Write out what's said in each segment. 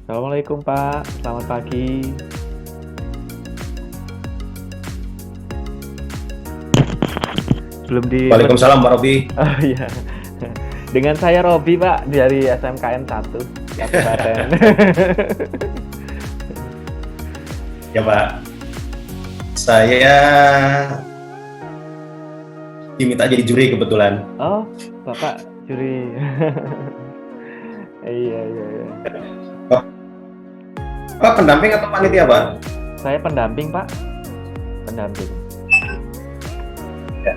Assalamualaikum Pak, selamat pagi. Belum di Waalaikumsalam Pak Robi. oh iya. Dengan saya Robi Pak dari SMKN 1 Kabupaten. Ya Pak, saya diminta jadi juri kebetulan. Oh, Bapak juri. Iya, iya, iya. Pak pendamping atau panitia Pak? Saya pendamping Pak, pendamping. Ya.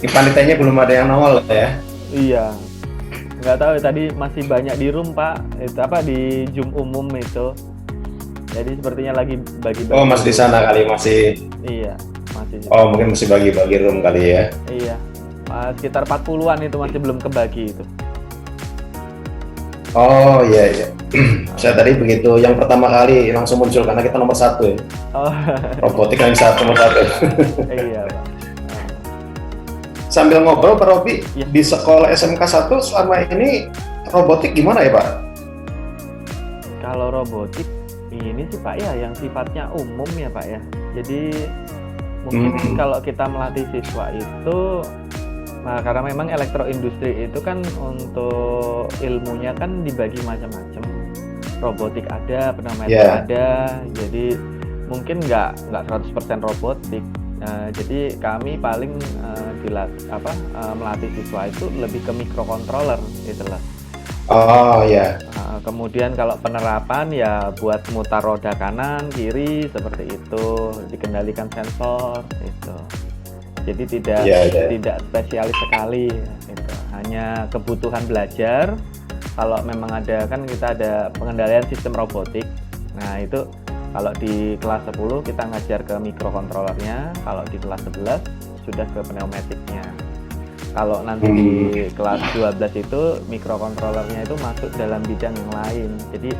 Ini panitianya belum ada yang nongol ya? Iya, nggak tahu tadi masih banyak di room Pak, itu apa di Zoom umum itu. Jadi sepertinya lagi bagi-bagi. Oh masih di sana kali masih. Iya, masih. Oh mungkin masih bagi-bagi room kali ya? Iya, sekitar 40-an itu masih belum kebagi itu. Oh iya iya. Saya tadi begitu yang pertama kali langsung muncul karena kita nomor 1 ya. Oh, Robotik yang nomor 1. iya Pak. Sambil ngobrol Pak Robi, Ya. di sekolah SMK 1 selama ini robotik gimana ya Pak? Kalau robotik ini sih Pak ya yang sifatnya umum ya Pak ya. Jadi mungkin kalau kita melatih siswa itu, nah karena memang elektroindustri itu kan untuk ilmunya kan dibagi macam-macam. Robotik ada, pneumatik ada. Jadi mungkin nggak 100% robotik. Jadi kami paling melatih siswa itu lebih ke microcontroller itulah. Oh ya. Kemudian kalau penerapan ya buat mutar roda kanan kiri seperti itu, dikendalikan sensor itu. Jadi tidak spesialis sekali gitu. Hanya kebutuhan belajar. Kalau memang ada kan kita ada pengendalian sistem robotik. Nah, itu kalau di kelas 10 kita ngajar ke microcontrollernya, kalau di kelas 11 sudah ke pneumatiknya. Kalau nanti di kelas 12 itu microcontrollernya itu masuk dalam bidang yang lain. Jadi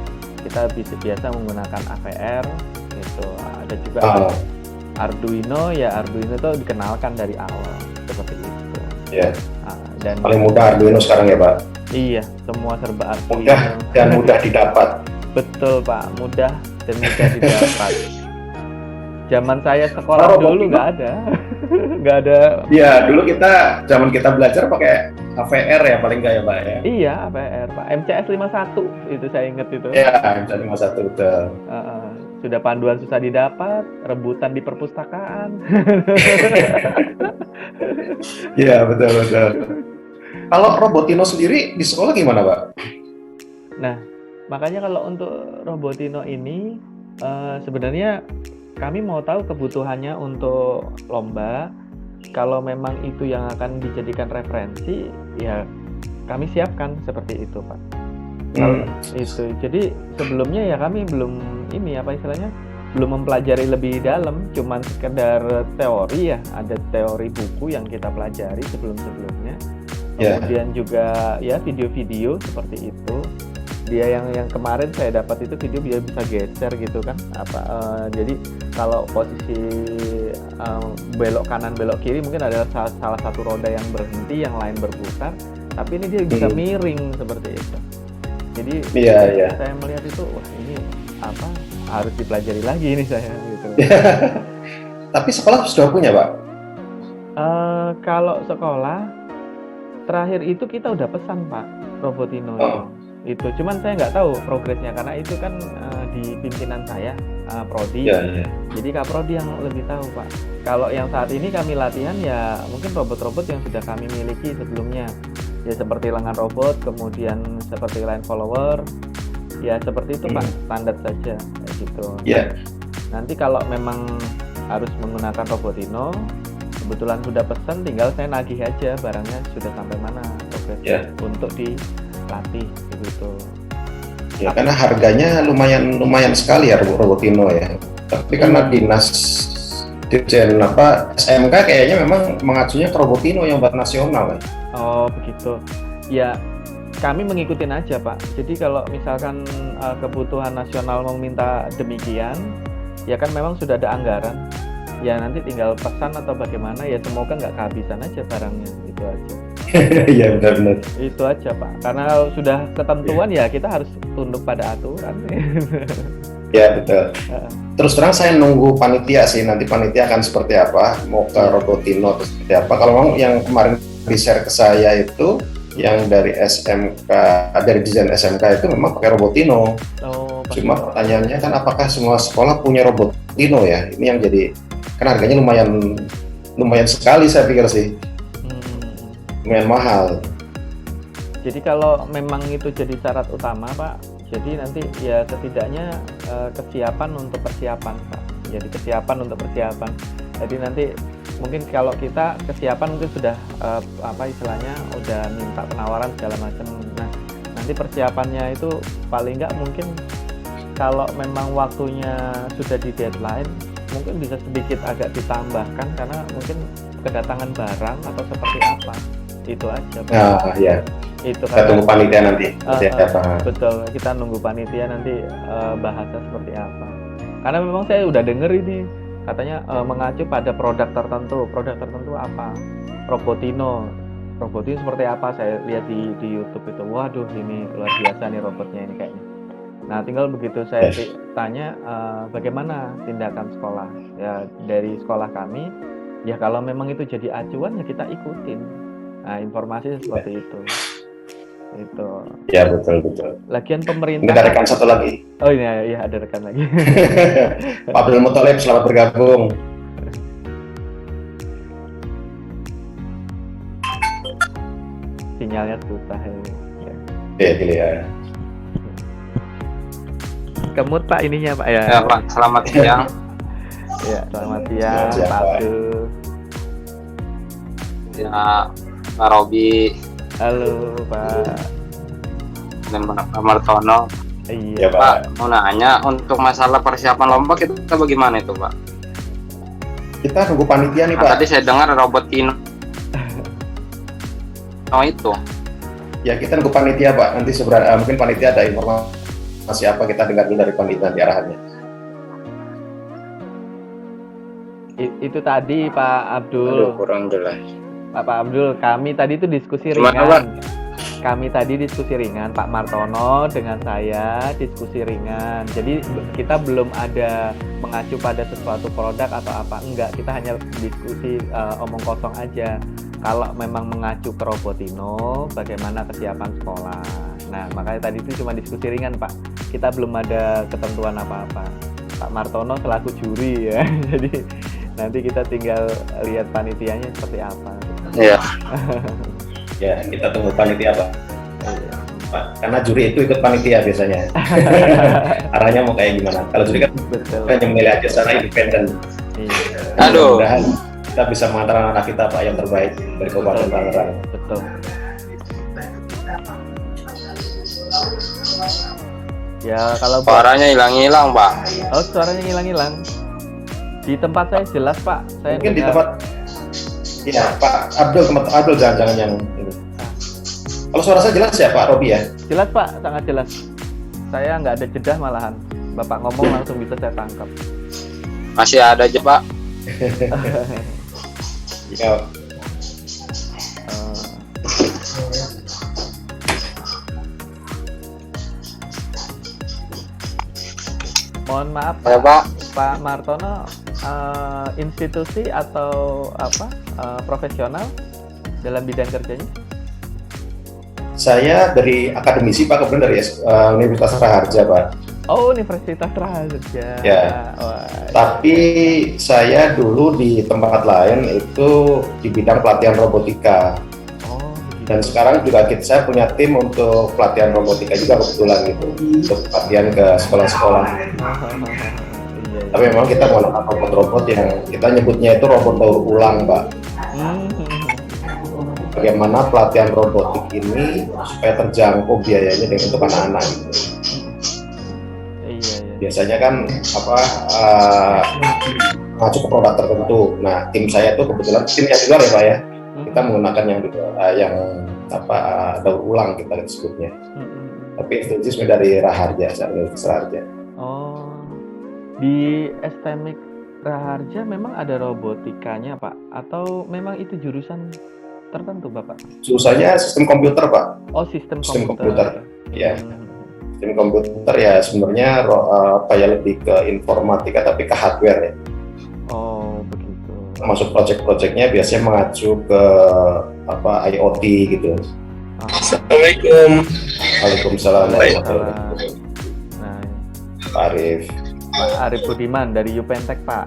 kita biasa menggunakan AVR gitu. Ada juga Arduino, ya Arduino itu dikenalkan dari awal seperti itu. Ya. Dan paling mudah Arduino sekarang ya Pak? Iya, semua serba Arduino. Mudah dan mudah didapat. Betul Pak, mudah dan mudah didapat. Zaman saya sekolah dulu nggak ada. Nggak ada. Iya, dulu zaman kita belajar pakai AVR ya paling nggak ya Pak ya? Iya, AVR Pak. MCS 51 itu saya ingat itu. Iya, MCS 51 betul. Sudah panduan susah didapat, rebutan di perpustakaan. Iya, betul. Kalau Robotino sendiri di sekolah gimana Pak? Nah, makanya kalau untuk Robotino ini sebenarnya kami mau tahu kebutuhannya untuk lomba. Kalau memang itu yang akan dijadikan referensi, ya kami siapkan seperti itu, Pak. Kalau itu, jadi sebelumnya ya kami belum belum mempelajari lebih dalam, cuman sekedar teori ya, ada teori buku yang kita pelajari sebelumnya. Kemudian juga ya video-video seperti itu. Dia yang kemarin saya dapat itu video dia bisa geser gitu kan, jadi kalau posisi belok kanan belok kiri mungkin ada salah satu roda yang berhenti, yang lain berputar, tapi ini dia bisa miring seperti itu. Jadi saya melihat itu, wah ini harus dipelajari lagi ini saya gitu. Tapi sekolah sudah punya Pak? Kalau sekolah terakhir itu kita udah pesan Pak Robotino itu. Cuman saya nggak tahu progresnya karena itu kan di pimpinan saya Prodi. Jadi Kak Prodi yang lebih tahu Pak. Kalau yang saat ini kami latihan ya mungkin robot-robot yang sudah kami miliki sebelumnya. Ya seperti lengan robot, kemudian seperti line follower. Ya seperti itu Pak, standar saja kayak gitu. Nanti kalau memang harus menggunakan Robotino, kebetulan sudah pesan, tinggal saya nagih aja barangnya sudah sampai mana progresnya untuk dilatih begitu. Ya karena harganya lumayan sekali ya Robotino ya. Tapi karena dinas Dirjen SMK kayaknya memang mengacunya ke Robotino yang buat nasional kan. Oh begitu. Ya kami mengikutin aja Pak. Jadi kalau misalkan kebutuhan nasional meminta demikian, ya kan memang sudah ada anggaran. Ya nanti tinggal pesan atau bagaimana, ya semoga nggak kehabisan aja barangnya, itu aja. Iya benar-benar. Itu aja Pak. Karena kalau sudah ketentuan ya kita harus tunduk pada aturan. Ya betul. Heeh. Terus terang saya nunggu panitia sih, nanti panitia akan seperti apa, mau ke Robotino atau seperti apa. Kalau memang yang kemarin di-share ke saya itu, yang dari SMK, dari desain SMK itu memang pakai Robotino. Oh, Cuma pertanyaannya kan apakah semua sekolah punya Robotino ya? Ini yang jadi, kan harganya lumayan sekali saya pikir sih, lumayan mahal. Jadi kalau memang itu jadi syarat utama Pak, jadi nanti ya setidaknya kesiapan untuk persiapan Pak. Jadi kesiapan untuk persiapan. Jadi nanti mungkin kalau kita kesiapan mungkin sudah apa istilahnya udah minta penawaran segala macam. Nah nanti persiapannya itu paling nggak mungkin kalau memang waktunya sudah di deadline mungkin bisa sedikit agak ditambahkan karena mungkin kedatangan barang atau seperti apa. Itu aja Pak. Nah, ya. Itu Kita tunggu panitia nanti. betul, kita nunggu panitia nanti bahasa seperti apa. Karena memang saya udah denger ini katanya mengacu pada produk tertentu apa? Robotino seperti apa? Saya lihat di YouTube itu. Waduh, ini luar biasa nih robotnya ini kayaknya. Nah, tinggal begitu saya tanya bagaimana tindakan sekolah ya dari sekolah kami. Ya kalau memang itu jadi acuan ya kita ikutin. Nah, informasi seperti itu. Itu. Ya betul. Lagian pemerintah. Ini ada rekan satu lagi. Oh iya ada rekan lagi. Pak Abdul Muthalib, selamat bergabung. Sinyalnya susah ini. Ya. Kemut Pak ininya Pak ya. Ya Pak, selamat siang. Ya selamat siang Pak Abdul. Ya Pak Robi. Halo Pak. Dan Pak Martono. Iya Pak, mau nanya untuk masalah persiapan lomba kita bagaimana itu Pak? Kita nunggu panitia nih Pak. Tadi saya dengar Robotino. Oh itu. Ya kita nunggu panitia Pak. Nanti sebenarnya mungkin panitia ada informasi apa kita dengar dulu dari panitia di arahannya. Itu tadi Pak Abdul. Aduh, kurang jelas. Pak Abdul, kami tadi itu diskusi Gimana, ringan. Pak? Kami tadi diskusi ringan, Pak Martono dengan saya diskusi ringan. Jadi kita belum ada mengacu pada sesuatu produk atau apa. Enggak, kita hanya diskusi omong kosong aja. Kalau memang mengacu ke Robotino, bagaimana kesiapan sekolah. Nah, makanya tadi itu cuma diskusi ringan, Pak. Kita belum ada ketentuan apa-apa. Pak Martono selaku juri ya. Jadi nanti kita tinggal lihat panitianya seperti apa. Iya. Ya, kita tunggu panitia Pak. Karena juri itu ikut panitia biasanya. Arahnya mau kayak gimana? Kalau juri kan hanya memilih aja secara independen. Iya. Aduh. Mudah-mudahan kita bisa mengantar anak kita Pak yang terbaik dari Kabupaten Tangerang. Betul. Ya kalau Suaranya hilang-hilang Pak. Oh, suaranya hilang-hilang. Di tempat saya jelas Pak. Saya Mungkin di dengar. tempat. Iya, Pak Abdul jangan yang ini. Kalau suara saya jelas ya Pak Robi ya? Jelas Pak, sangat jelas. Saya nggak ada jeda malahan. Bapak ngomong langsung bisa saya tangkap. Masih ada aja Pak. Ya, mohon maaf Ya Pak. Pak Martono, institusi atau apa profesional dalam bidang kerjanya? saya dari akademisi Pak, kemudian dari Universitas Raharja Pak. Oh, Universitas Raharja. Ya. Wah. Tapi saya dulu di tempat lain itu di bidang pelatihan robotika. Oh, Dan sekarang juga saya punya tim untuk pelatihan robotika juga kebetulan gitu, untuk pelatihan ke sekolah-sekolah. Iya. Tapi memang kita menggunakan robot-robot yang kita nyebutnya itu robot daur ulang, Pak. Bagaimana pelatihan robotik ini supaya terjangkau biayanya dengan untuk anak-anak gitu. Iya. Biasanya kan mengacu ke produk tertentu. Nah, tim saya itu kebetulan tim yang di luar ya Pak ya. Kita menggunakan yang daur ulang kita sebutnya. Tapi institusi dari Raharja, Universitas Raharja. Oh, di STMIK Raharja memang ada robotikanya Pak? Atau memang itu jurusan tertentu Bapak? Jurusannya sistem komputer, Pak. Oh, sistem Sistem komputer. Ya, Hmm. sistem komputer ya sebenarnya kayak lebih ke informatika tapi ke hardware ya. Oh, begitu. Masuk project-projectnya biasanya mengacu ke IoT gitu. Assalamualaikum. Waalaikumsalam warahmatullahi Salah. wabarakatuh. Nah, Pak Arif. Pak Arif Budiman dari Upentek, Pak.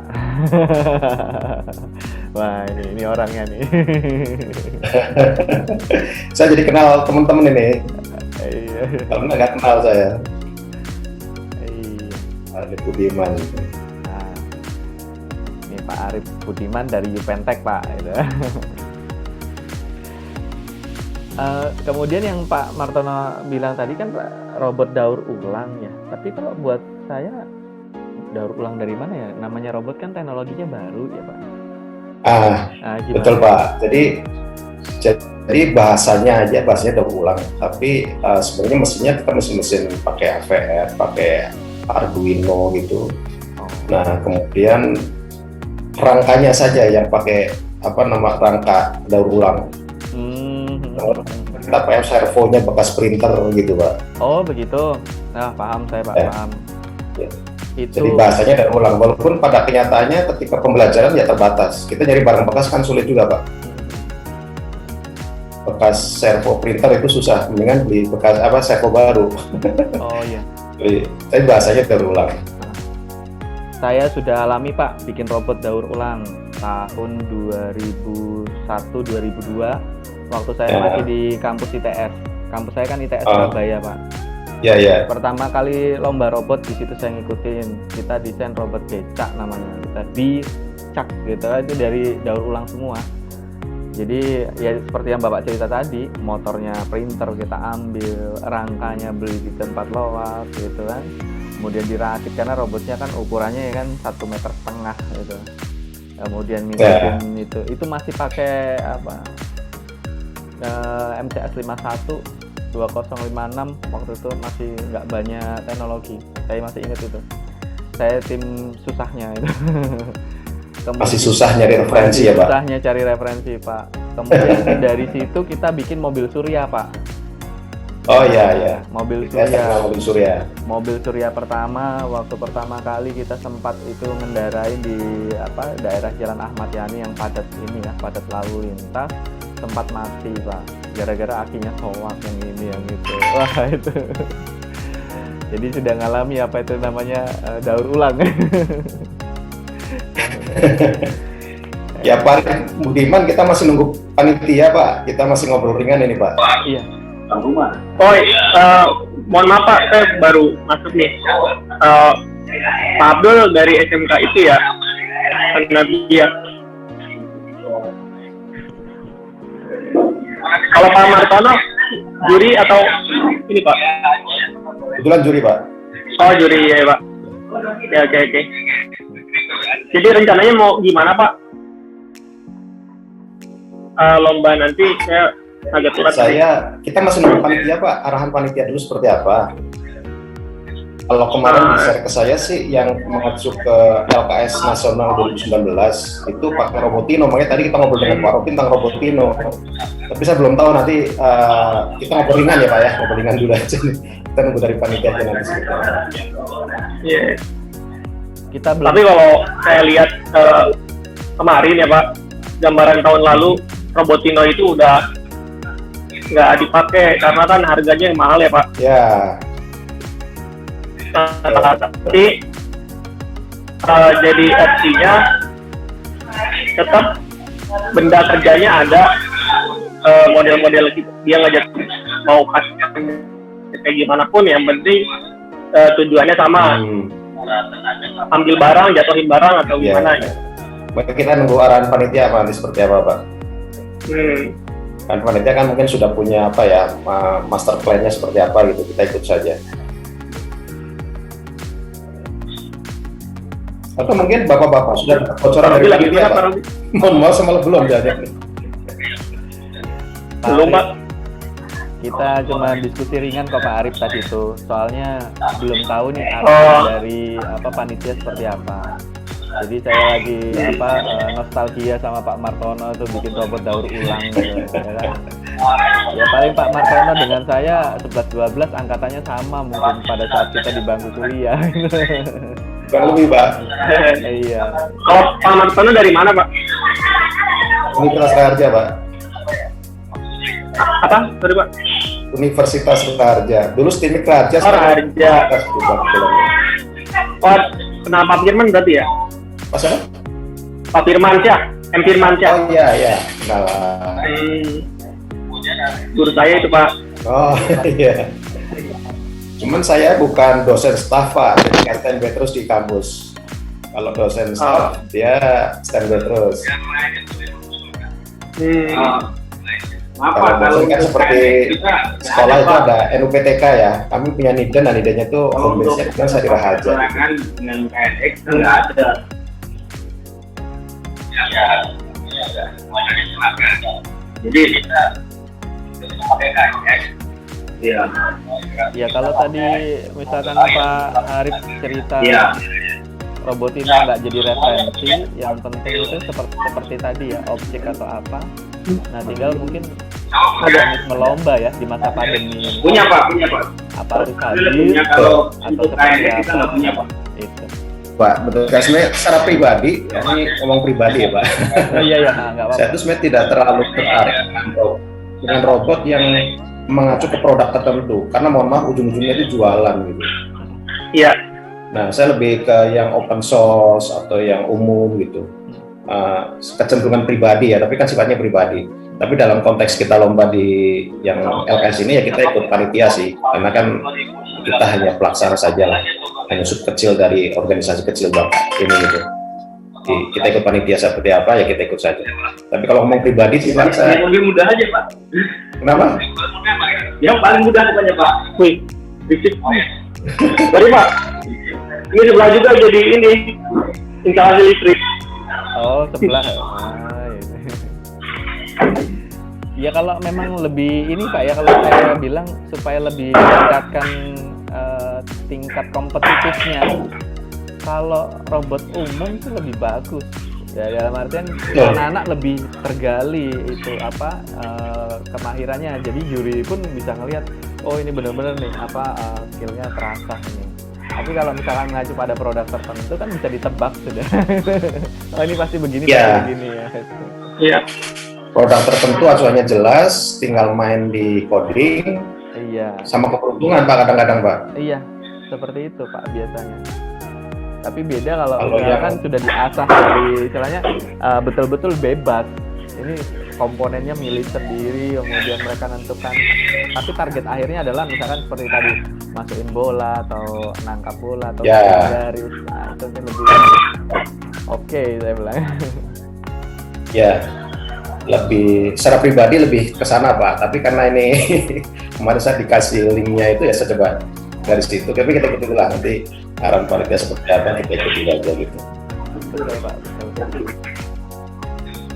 Wah, ini orangnya nih. Saya jadi kenal teman-teman ini Iya. karena nggak kenal saya. Iya. Arif Budiman. Nah, ini Pak Arif Budiman dari Upentek, Pak. Gitu. Kemudian yang Pak Martono bilang tadi kan robot daur ulang ya. Tapi kalau buat saya daur ulang dari mana ya? Namanya robot kan teknologinya baru ya Pak. Nah, gimana? Betul Pak. Jadi bahasanya daur ulang. Tapi sebenarnya mesinnya kita mesin pakai AVR, pakai Arduino gitu. Oh. Nah kemudian rangkanya saja yang pakai rangka daur ulang. Kita pakai servonya bekas printer gitu Pak. Oh begitu. Nah paham saya Pak, Ya. paham. Ya. Itu. Jadi bahasanya daur ulang. Walaupun pada kenyataannya ketika pembelajaran ya terbatas. Kita nyari barang bekas kan sulit juga Pak. Bekas servo printer itu susah. Mendingan beli bekas servo baru. Oh iya. Tapi bahasanya daur ulang. Saya sudah alami Pak bikin robot daur ulang tahun 2001-2002 waktu saya masih di kampus ITS. Kampus saya kan ITS Surabaya Pak. Ya. Pertama kali lomba robot di situ saya ngikutin. Kita desain robot becak namanya. Kita becak gitu. Itu dari daur ulang semua. Jadi ya seperti yang Bapak cerita tadi, motornya printer kita ambil, rangkanya beli di tempat loas gitu kan. Kemudian dirakit karena robotnya kan ukurannya ya kan 1,5 meter gitu. Kemudian misukin itu masih pakai MCS 51 2056 waktu itu masih nggak banyak teknologi. Saya masih ingat itu. Saya tim susahnya itu. Masih susah nyari referensi ya Pak? Susahnya cari referensi Pak. Kemudian dari situ kita bikin mobil surya Pak. Oh iya. Mobil surya pertama, waktu pertama kali kita sempat itu ngendarain di daerah Jalan Ahmad Yani yang padat ini ya, padat lalu lintas, sempat mati Pak, gara-gara akinya soak yang ini yang itu. Wah itu. Jadi sudah ngalami apa itu namanya daur ulang. Ya Pak Budiman, kita masih nunggu panitia Pak. Kita masih ngobrol ringan ini Pak. Iya. Oh, mohon maaf Pak, saya baru masuk nih. Pak Abdul dari SMK itu ya, Nabiya. Kalau Pak Martono, juri atau ini Pak? Kebetulan juri Pak. Oh juri ya Pak. Ya oke. Jadi rencananya mau gimana Pak? Lomba nanti saya agak telat. Kita masih nunggu panitia Pak. Arahan panitia dulu seperti apa? Kalau kemarin di-share ke saya sih yang mengacu ke LKS Nasional 2019 itu pakai Robotino. Makanya tadi kita ngobrol dengan Pak Robi tentang Robotino. Tapi saya belum tahu nanti kita ngobrol ringan ya Pak ya. Ngobrol ringan dulu aja. Kita nunggu dari panitia aja nanti. Iya. Kita belum. Tapi kalau saya lihat kemarin ya Pak, gambaran tahun lalu Robotino itu udah nggak dipakai karena kan harganya yang mahal ya Pak. Ya. Tapi jadi opsinya tetap benda kerjanya ada, model-model dia ngajak mau kasih kayak gimana pun yang penting tujuannya sama. Ambil barang, jatuhin barang atau gimana ya. Maka kita nunggu arahan panitia apa nanti seperti apa Pak? Kan panitia kan mungkin sudah punya master plan-nya seperti apa gitu, kita ikut saja. Atau mungkin bapak-bapak sudah bocoran dari panitia Pak? Mohon maaf sama belum jadinya. Belum Pak. Kita cuma diskusi ringan kok Pak Arif tadi itu. Soalnya belum tahu nih arahan dari panitia seperti apa. Jadi saya lagi nostalgia sama Pak Martono tuh bikin robot daur ulang gitu, ya kan. Ya paling Pak Martono dengan saya 11-12 angkatannya sama mungkin pada saat kita di bangku kuliah. Bukan lebih, Pak. Iya. Oh, Pak Martono dari mana, Pak? Universitas Raharja, Pak. Apa? Sorry, Pak. Universitas Raharja. Dulu STIMIK Raharja. Raharja. Oh, kenal Pak Firman berarti ya? Pas apa? Pak Firmansyah, M. Firmansyah. Oh iya. Nah, Guru saya itu, Pak. oh iya. Cuman saya bukan dosen staf, Pak, jadi nggak standby terus di kampus. Kalau dosen staf, dia standby terus. Kalau dosen kan seperti sekolah itu ada NUPTK ya. Kami punya NIDA, nah NIDA-nya itu home base-nya kan saya di Raharja. Dengan KNX nggak ada. Jadi kita pakai KNX. Iya. Ya kalau tadi misalkan Pak Arif cerita Robotino nggak jadi referensi, yang penting itu seperti tadi ya, objek atau apa. Nah tinggal mungkin mekanisme lomba ya di masa pandemi. Punya Pak. Apa harus hadir Punya kalau atau untuk seperti KNX kita nggak punya apa? Pak. Itu. Pak, betul. Sebenarnya secara pribadi, ini ngomong pribadi ya, Pak. Oh iya nggak apa-apa. Saya tuh sebenarnya tidak terlalu tertarik dengan robot yang mengacu ke produk tertentu, karena mohon maaf ujung-ujungnya itu jualan gitu. Iya. Nah, saya lebih ke yang open source atau yang umum gitu. Kecenderungan pribadi ya, tapi kan sifatnya pribadi. Tapi dalam konteks kita lomba di yang LKS ini ya kita ikut panitia sih, karena kan kita hanya pelaksana saja lah, hanya sub kecil dari organisasi kecil bapak ini gitu. Kita ikut panitia seperti apa ya kita ikut saja. Tapi kalau ngomong pribadi sih Pak, saya Yang lebih mudah aja Pak. kenapa? Yang paling mudah pokoknya Pak. Wih, bisik. Sorry, Pak. Ini sebelah juga jadi ini instalasi listrik. Oh sebelah. Ya kalau memang lebih ini Pak ya, kalau saya bilang supaya lebih meningkatkan tingkat kompetitifnya, kalau robot umum itu lebih bagus ya, dalam artian anak-anak lebih tergali itu apa kemahirannya, jadi juri pun bisa ngelihat oh ini benar-benar nih apa skillnya terasa ini. Tapi kalau misalkan ngacu pada produk tertentu kan bisa ditebak sudah. Oh ini pasti begini, pasti begini ya. Iya. Produk tertentu acuannya jelas, tinggal main di coding. Iya. Sama keberuntungan Pak kadang-kadang Pak. Iya, seperti itu Pak biasanya. Tapi beda kalau yang kan sudah diasah dari istilahnya betul-betul bebas. Ini komponennya milih sendiri, kemudian mereka nentukan. Tapi target akhirnya adalah misalkan seperti tadi masukin bola atau nangkap bola atau garis. Nah, itu kan lebih oke saya bilang. Ya. Lebih secara pribadi lebih ke sana Pak, tapi karena ini kemarin saya dikasih linknya itu ya saya coba dari situ, tapi kita ikuti lah nanti arahan panitia seperti apa kita ikuti aja gitu. Betul Pak.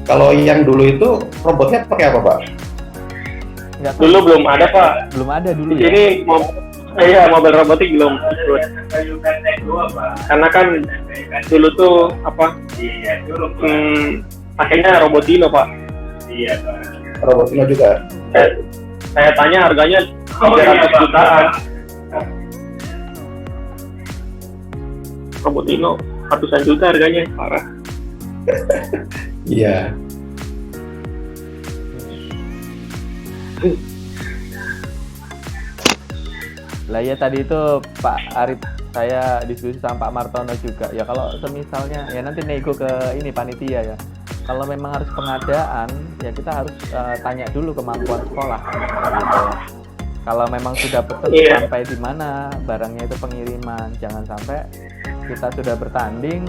Kalau yang dulu itu robotnya pakai apa Pak? Nggak tahu. Dulu belum ada, Pak. Belum ada dulu Di ya. sini mobil robotik belum ikut. Karena kan dulu tuh apa? Pakainya Robotino Pak. Iya Pak. Robotino juga. Saya tanya harganya 300 jutaan. Robotino ratusan juta harganya, parah. Iya. Lah ya tadi itu Pak Arif saya diskusi sama Pak Martono juga. Ya kalau semisalnya ya nanti nego ke ini panitia ya. Kalau memang harus pengadaan ya kita harus tanya dulu kemampuan sekolah gitu ya. Kalau memang sudah pesan sampai di mana barangnya itu pengiriman, jangan sampai kita sudah bertanding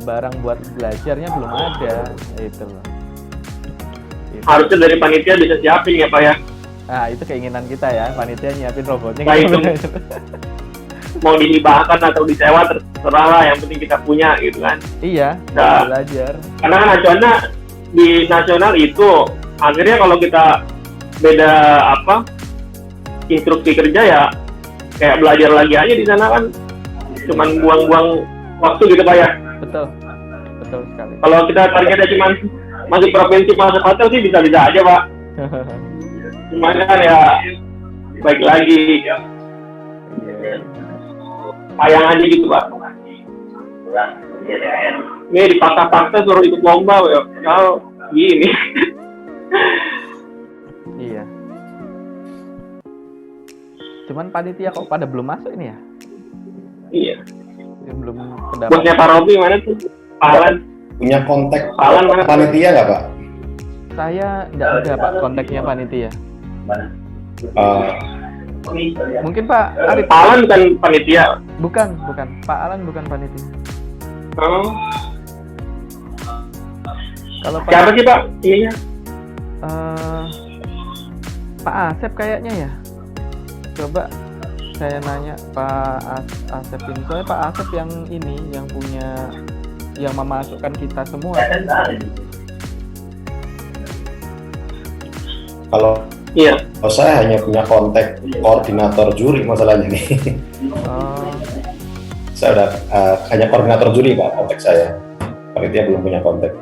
barang buat belajarnya belum ada itu loh. Gitu. Harusnya dari panitia bisa siapin ya Pak ya. Nah itu keinginan kita ya, panitia nyiapin robotnya. Nah, itu mau dihibahkan atau disewa terserah lah, yang penting kita punya gitu kan. Iya, Nah, belajar. karena kan acuannya di nasional itu akhirnya kalau kita beda apa instruksi kerja ya kayak belajar lagi aja di sana kan, cuman buang-buang waktu gitu Pak ya. Betul. betul sekali. Kalau kita targetnya cuma masuk provinsi masuk hotel sih bisa-bisa aja Pak. Cuma kan ya baik lagi sayang aja gitu Pak. Ini dipaksa-paksa suruh ikut lomba ya. Kalau gini. Iya. Cuman panitia kok pada belum masuk ini ya? Iya. Belum pendapat. Bosnya Pak Robi mana tuh? Palan. Punya kontak Palan mana? panitia nggak Pak? Saya nggak ada Pak kontaknya panitia. Mungkin Pak Arif. Palan bukan panitia. Bukan. Pak Alan bukan panitia. Oh. Kalau Pak Siapa sih Pak? Ininya? Pak Asep kayaknya ya. Coba saya nanya Pak Asep ini. Soalnya Pak Asep yang ini yang punya yang memasukkan kita semua. Kalau Iya. saya hanya punya kontak koordinator juri masalahnya nih. Oh, Saya udah hanya koordinator juri Pak kontak saya. Panitia belum punya kontak.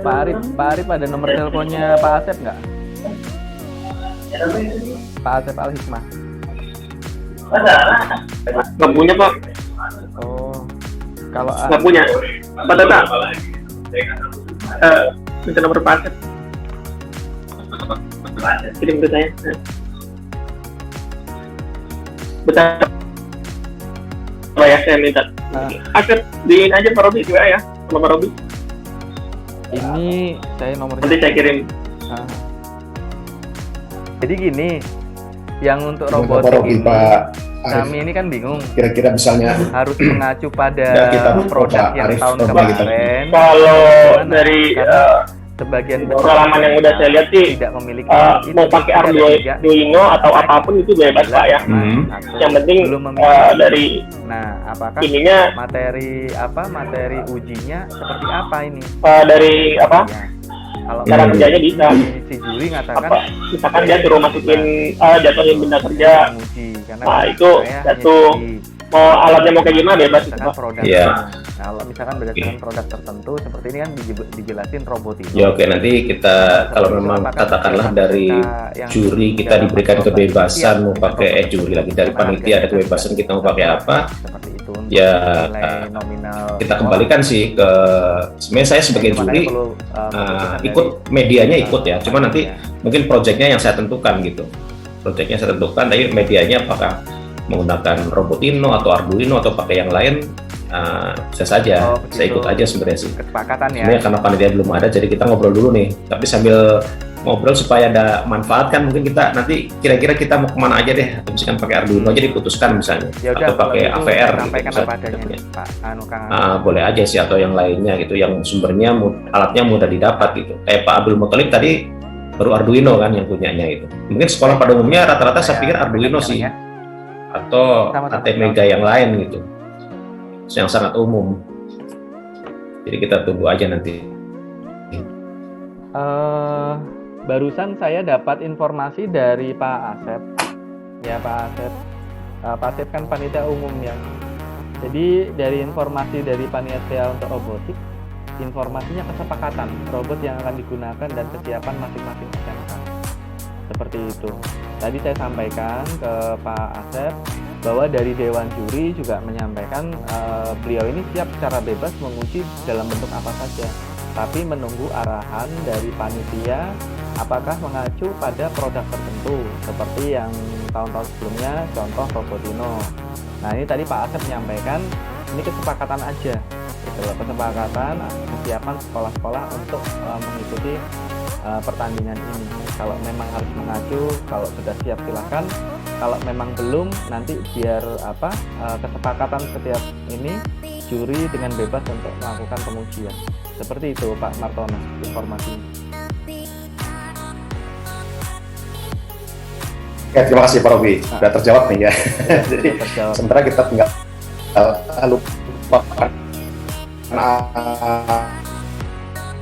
Pak Arif ada nomor teleponnya Pak Asep nggak? Pak Asep Al Hikmah. Nggak punya Pak. Oh, kalau Nggak punya. Pak Tata. Minta nomor Pak Asep. Kirim ke saya. Betul. Oh ya, saya minta. Asep, diin aja Pak Robi juga ya, sama Pak Robi. ini saya nomornya. Nanti saya kirim. Ah. Jadi gini, yang untuk Bapak robotik Robi, ini, Pak Arif, kami ini kan bingung. kira-kira misalnya Harus mengacu pada Ya, kita produk Pak yang Arif, tahun coba kemarin. Kalau Gimana? dari Karena sebagian besar pengalaman yang udah saya lihat sih, tidak memiliki mau pakai Arduino atau apapun itu bebas Pak ya. Yang penting belum memiliki. dari Nah, apakah ininya materi ujinya seperti apa ini? dari apa? Ya. Kalau Cara kerjanya bisa. si juri ngatakan Apa? Misalkan dia suruh masukin jatuhin benda kerja. menguji karena Nah, itu saya satu. hanya di- Mau alatnya mau kayak gimana bebas itu misalkan Pak. produk. Iya. Nah, kalau misalkan berdasarkan produk tertentu seperti ini kan dijelasin robotik. ya oke, nanti kita kalau memang katakanlah dari juri kita diberikan kebebasan mau pakai juri lagi dari panitia ada kebebasan kita mau pakai apa, seperti itu. ya Nilai nominal kita kembalikan sih ke sebenarnya saya sebagai juri ikut medianya ikut ya, cuma nanti mungkin proyeknya yang saya tentukan gitu, proyeknya saya tentukan, tapi medianya apakah menggunakan Robotino atau Arduino atau pakai yang lain, bisa saja saya ikut aja sebenarnya sih. Kesepakatan ya. Sebenarnya karena panitia belum ada, jadi kita ngobrol dulu nih. Tapi sambil ngobrol supaya ada manfaat kan, mungkin kita nanti kira-kira kita mau kemana aja deh. Atau misalkan pakai Arduino aja diputuskan misalnya, Ya udah, atau pakai kalau gitu AVR. sampaikan gitu, apa adanya Pak Kang. boleh aja sih, atau yang lainnya gitu, yang sumbernya alatnya mudah didapat gitu. Kayak Pak Abdul Muthalib tadi baru Arduino kan yang punyanya itu. Mungkin sekolah pada umumnya rata-rata saya pikir Arduino sih, atau ATmega yang lain gitu, yang sangat umum. Jadi kita tunggu aja nanti. Barusan saya dapat informasi dari Pak Asep. Ya Pak Asep. Pak Asep kan panitia umum ya. Jadi dari informasi dari panitia untuk robotik, informasinya kesepakatan robot yang akan digunakan dan kesiapan masing-masing SMK. Seperti itu. Tadi saya sampaikan ke Pak Asep bahwa dari Dewan Juri juga menyampaikan beliau ini siap secara bebas menguji dalam bentuk apa saja, tapi menunggu arahan dari panitia apakah mengacu pada produk tertentu seperti yang tahun-tahun sebelumnya, contoh Robotino. Nah ini tadi Pak Asep menyampaikan ini kesepakatan aja, gitu loh, kesepakatan kesiapan sekolah-sekolah untuk mengikuti pertandingan ini. Kalau memang harus mengacu, kalau sudah siap silahkan. Kalau memang belum, nanti biar kesepakatan setiap ini juri dengan bebas untuk melakukan pengujian. Seperti itu Pak Martono informasinya. Ya, terima kasih Pak Robi, sudah terjawab nih ya. Jadi Terjawab. sementara kita tinggal lupakan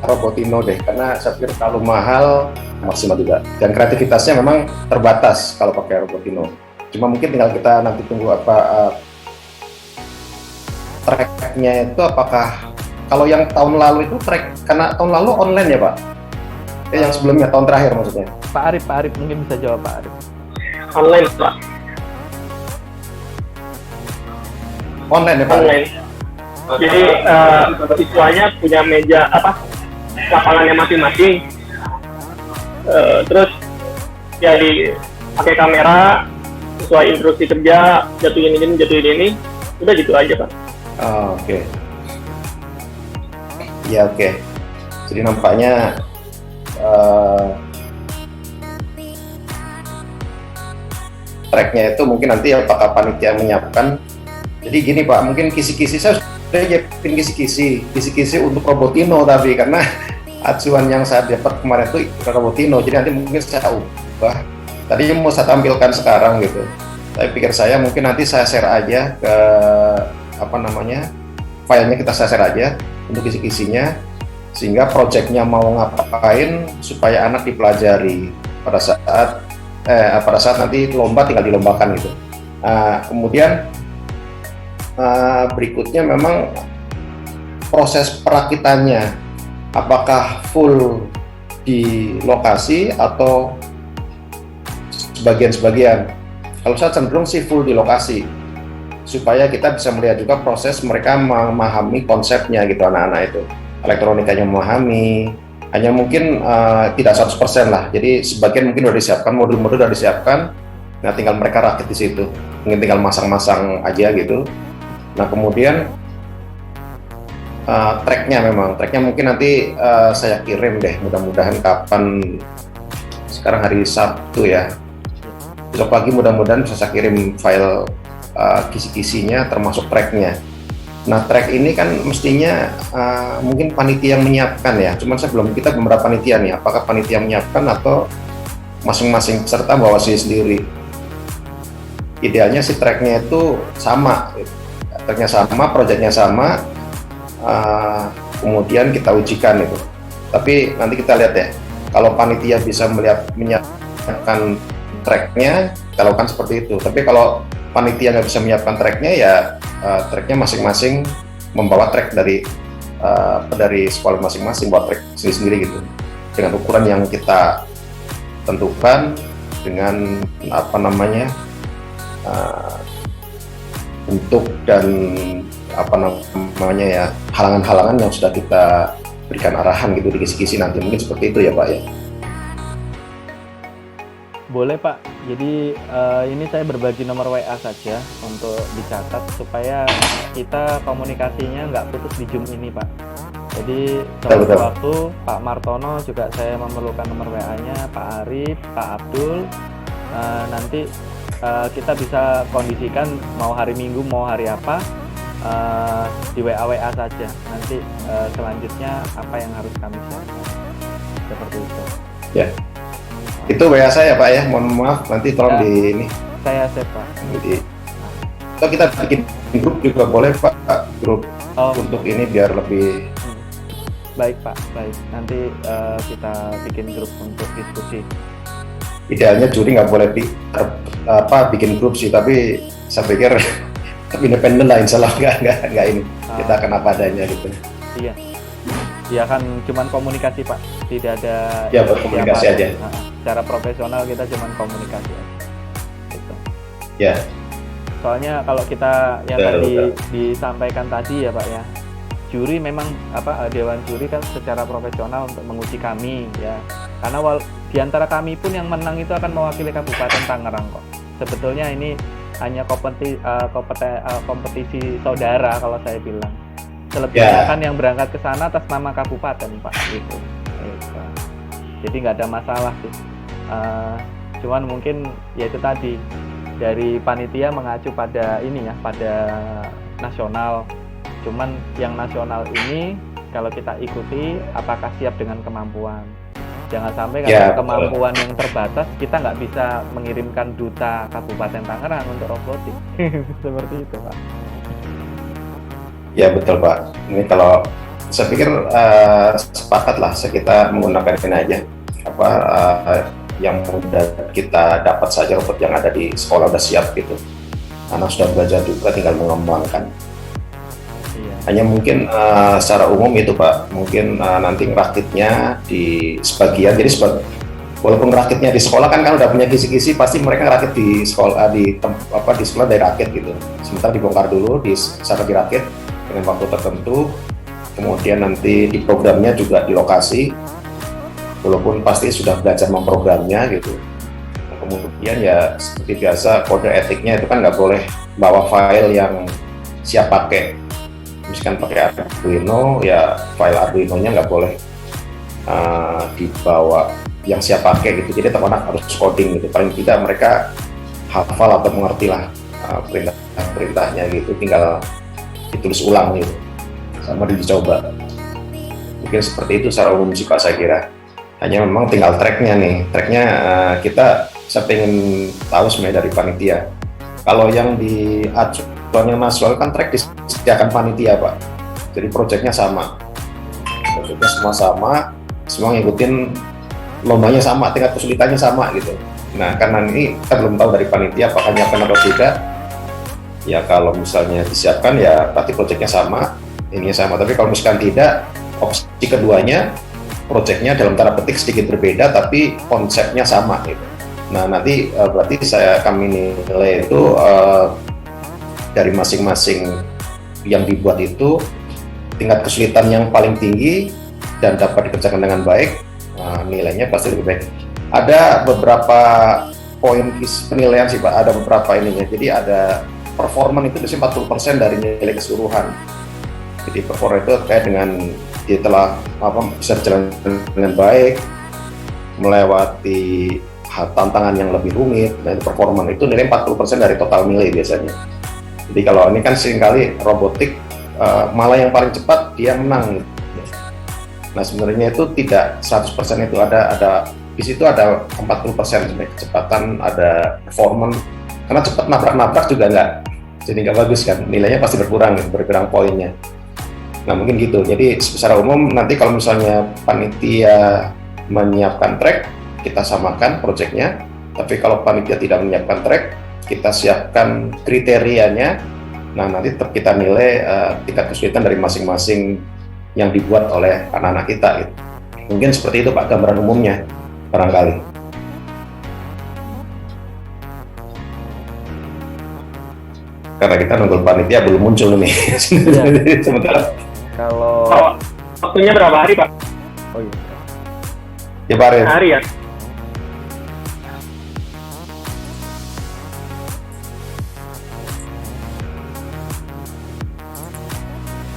Robotino deh, karena saya pikir terlalu mahal, maksimal juga. Dan kreativitasnya memang terbatas kalau pakai Robotino. Cuma mungkin tinggal kita nanti tunggu tracknya itu apakah kalau yang tahun lalu itu track karena tahun lalu online ya Pak? Yang sebelumnya tahun terakhir maksudnya. Pak Arif mungkin bisa jawab Pak Arif. Online Pak. Online ya Pak? Online. Jadi siswanya punya meja lapangannya masing-masing. Terus ya pakai kamera sesuai instruksi kerja, jatuhin ini, udah gitu aja Pak. Oh, oke. Ya oke. Jadi nampaknya tracknya itu mungkin nanti apakah panitia menyiapkan. Jadi gini Pak, mungkin kisi-kisi saya sudah nyiapin kisi-kisi untuk Robotino tapi karena acuan yang saya dapat kemarin itu Robotino, jadi nanti mungkin saya ubah. Tadi mau saya tampilkan sekarang gitu. Tapi pikir saya mungkin nanti saya share aja ke filenya kita share aja untuk kisi-kisinya sehingga proyeknya mau ngapain supaya anak dipelajari pada saat nanti lomba tinggal dilombakan gitu. Kemudian berikutnya memang proses perakitannya apakah full di lokasi atau sebagian-sebagian. Kalau saya cenderung sih full di lokasi supaya kita bisa melihat juga proses mereka memahami konsepnya gitu, anak-anak itu elektronikanya memahami, hanya mungkin tidak 100% lah, jadi sebagian mungkin sudah disiapkan, modul-modul sudah disiapkan, nah tinggal mereka rakit di situ, mungkin tinggal masang-masang aja gitu. Nah kemudian tracknya mungkin nanti saya kirim deh, mudah-mudahan kapan, sekarang hari Sabtu ya, besok pagi mudah-mudahan bisa saya kirim file kisi-kisinya termasuk tracknya. Nah track ini kan mestinya mungkin panitia yang menyiapkan ya, cuman kita belum berapa panitia nih, apakah panitia menyiapkan atau masing-masing peserta bawa sendiri. Idealnya si tracknya itu sama, tracknya sama, proyeknya sama, kemudian kita ujikan itu. Tapi nanti kita lihat ya, kalau panitia bisa menyiapkan tracknya, kita lakukan seperti itu. Tapi kalau panitia nggak bisa menyiapkan tracknya ya tracknya masing-masing membawa track dari sekolah masing-masing, buat track sendiri-sendiri gitu dengan ukuran yang kita tentukan, dengan bentuk dan halangan-halangan yang sudah kita berikan arahan gitu di kisi-kisi nanti, mungkin seperti itu ya Pak ya. Boleh Pak, jadi ini saya berbagi nomor WA saja untuk dicatat supaya kita komunikasinya nggak putus di Zoom ini Pak. Jadi sewaktu-waktu Pak Martono juga saya memerlukan nomor WA-nya, Pak Arif, Pak Abdul, nanti kita bisa kondisikan mau hari Minggu mau hari apa, di WA saja. Nanti selanjutnya apa yang harus kami siapkan, seperti itu. Ya. Itu WA saya Pak ya, mohon maaf nanti tolong Ya, di ini. Saya save Pak. Atau kita bikin grup juga boleh Pak, grup untuk ini biar lebih. Baik Pak, baik. Nanti kita bikin grup untuk diskusi. Idealnya juri nggak boleh bikin grup sih, tapi saya pikir independen lah, insya Allah nggak ini. Kita akan apa adanya gitu. Iya. Ya kan cuman komunikasi Pak, tidak ada ya berkomunikasi aja. Secara profesional kita cuman komunikasi aja gitu. Ya, soalnya kalau kita yang tadi disampaikan tadi ya Pak ya, juri memang dewan juri kan secara profesional untuk menguji kami ya, karena di antara kami pun yang menang itu akan mewakili Kabupaten Tangerang kok. Sebetulnya ini hanya kompetisi saudara kalau saya bilang. Selebihnya kan yang berangkat ke sana atas nama kabupaten Pak gitu. Jadi nggak ada masalah sih. Cuman mungkin ya itu tadi dari panitia mengacu pada ini ya, pada nasional. Cuman yang nasional ini kalau kita ikuti apakah siap dengan kemampuan. Jangan sampai kalau kemampuan yang terbatas kita nggak bisa mengirimkan duta Kabupaten Tangerang untuk robotik. Seperti itu Pak. Ya betul Pak. Ini kalau saya pikir sepakat lah kita menggunakan ini aja. apa yang mudah kita dapat saja robot yang ada di sekolah udah siap gitu. Anak sudah belajar juga, tinggal mengembangkan. Iya. Hanya mungkin secara umum itu Pak, mungkin nanti ngerakitnya di sebagian, jadi walaupun ngerakitnya di sekolah kan udah punya kisi-kisi, pasti mereka ngerakit di sekolah di sekolah dari rakit gitu. Sementara dibongkar dulu, secara dirakit dengan waktu tertentu, kemudian nanti di programnya juga di lokasi, walaupun pasti sudah belajar memprogramnya gitu. Kemudian ya seperti biasa kode etiknya itu kan nggak boleh bawa file yang siap pakai. Misalkan pakai Arduino, ya file Arduino-nya nggak boleh dibawa yang siap pakai gitu. Jadi anak harus coding gitu. Paling tidak mereka hafal atau mengerti lah perintah-perintahnya gitu. Tinggal ditulis ulang gitu, sama dicoba. Mungkin seperti itu secara umum sih Pak, saya kira. Hanya memang tinggal tracknya nih. Tracknya saya pengen tahu sebenarnya dari panitia. Kalau yang di acuannya nasional kan track disediakan panitia Pak. Jadi proyeknya sama. Proyeknya semua sama, semua ngikutin lombanya sama, tingkat kesulitannya sama gitu. Nah karena ini kita belum tahu dari panitia apakah nyiapkan atau tidak. Ya kalau misalnya disiapkan ya berarti proyeknya sama, ininya sama. Tapi kalau misalkan tidak, opsi keduanya proyeknya dalam tanda petik sedikit berbeda tapi konsepnya sama gitu. Nah nanti berarti kami nilai itu dari masing-masing yang dibuat itu tingkat kesulitan yang paling tinggi dan dapat dikerjakan dengan baik, nilainya pasti lebih baik. Ada beberapa poin penilaian sih Pak, ada beberapa ininya. Jadi ada performa itu biasanya 40% dari nilai keseluruhan. Jadi performa itu terkait dengan dia telah bisa berjalan dengan baik, melewati tantangan yang lebih rumit, dan performa itu nilai 40% dari total nilai biasanya. Jadi kalau ini kan seringkali robotik malah yang paling cepat dia menang. Nah sebenarnya itu tidak 100% itu ada di situ ada 40% sebenarnya kecepatan, ada performa. Karena cepat nabrak-nabrak juga jadi nggak bagus kan, nilainya pasti berkurang poinnya. Nah mungkin gitu. Jadi secara umum nanti kalau misalnya panitia menyiapkan track, kita samakan proyeknya. Tapi kalau panitia tidak menyiapkan track, kita siapkan kriterianya. Nah nanti tetap kita nilai tingkat kesulitan dari masing-masing yang dibuat oleh anak-anak kita gitu. Mungkin seperti itu Pak gambaran umumnya barangkali. Karena kita nunggu panitia belum muncul nih. Iya. Sementara Kalau Waktunya berapa hari Pak? oh iya. ya Pak Arief. Hari ya?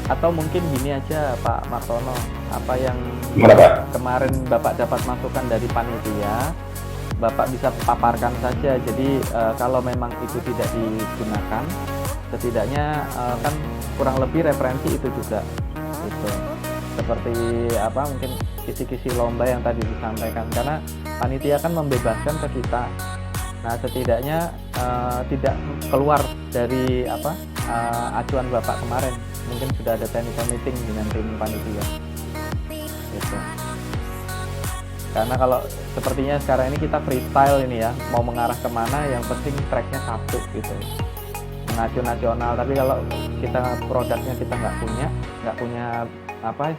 Atau mungkin gini aja Pak Martono, apa yang Gimana, Pak? kemarin Bapak dapat masukan dari panitia, Bapak bisa paparkan saja. Jadi kalau memang itu tidak digunakan, setidaknya kan kurang lebih referensi itu juga gitu. Seperti apa mungkin kisi-kisi lomba yang tadi disampaikan, karena panitia kan membebaskan ke kita. Nah setidaknya tidak keluar dari acuan Bapak kemarin. Mungkin sudah ada technical meeting dengan tim panitia gitu. Karena kalau sepertinya sekarang ini kita freestyle ini ya, mau mengarah kemana yang penting tracknya satu gitu, mengacu nasional. Tapi kalau kita produknya kita nggak punya